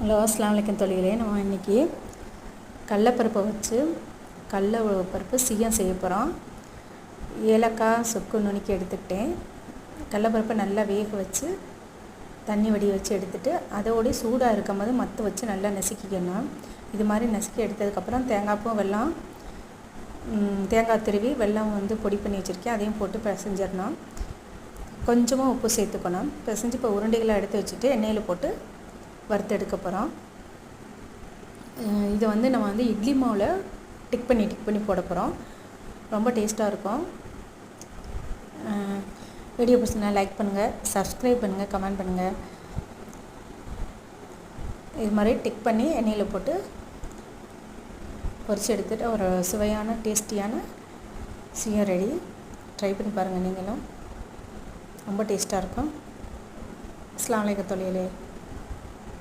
Hello, அஸ்ஸலாமு அலைக்கும் தோழிகளே. நம்ம இன்றைக்கி கடலப்பருப்பை வச்சு கடலப்பருப்பு சீயம் செய்ய போகிறோம். ஏலக்காய் சுக்கு நுணுக்கி எடுத்துக்கிட்டேன். கடலப்பருப்பை நல்லா வேக வச்சு தண்ணி வடி வச்சு எடுத்துகிட்டு அதோடய சூடாக இருக்கும் போது மத்து வச்சு நல்லா நசுக்கிக்கணும். இது மாதிரி நசுக்கி எடுத்ததுக்கப்புறம் தேங்காய்ப்பும் வெல்லம், தேங்காய் துருவி வெல்லம் பொடி பண்ணி வச்சுருக்கேன், அதையும் போட்டு பிசைஞ்சிடணும். கொஞ்சமாக உப்பு சேர்த்துக்கணும். பிசைஞ்சு இப்போ உருண்டைகளை எடுத்து வச்சுட்டு எண்ணெயில் போட்டு வறுத்து எடுக்க போகிறோம். இதை நம்ம இட்லி மாவில் டிக் பண்ணி போட போகிறோம். ரொம்ப டேஸ்ட்டாக இருக்கும். வீடியோ பிடிச்சிருந்தா லைக் பண்ணுங்கள், சப்ஸ்கிரைப் பண்ணுங்கள், கமெண்ட் பண்ணுங்கள். இது மாதிரி டிக் பண்ணி எண்ணெயில் போட்டு பொரித்து எடுத்துகிட்டு ஒரு சுவையான டேஸ்டியான சீயம் ரெடி. ட்ரை பண்ணி பாருங்கள், நீங்களும் ரொம்ப டேஸ்ட்டாக இருக்கும். அஸ்ஸலாமு அலைக்கும் தோழிகளே.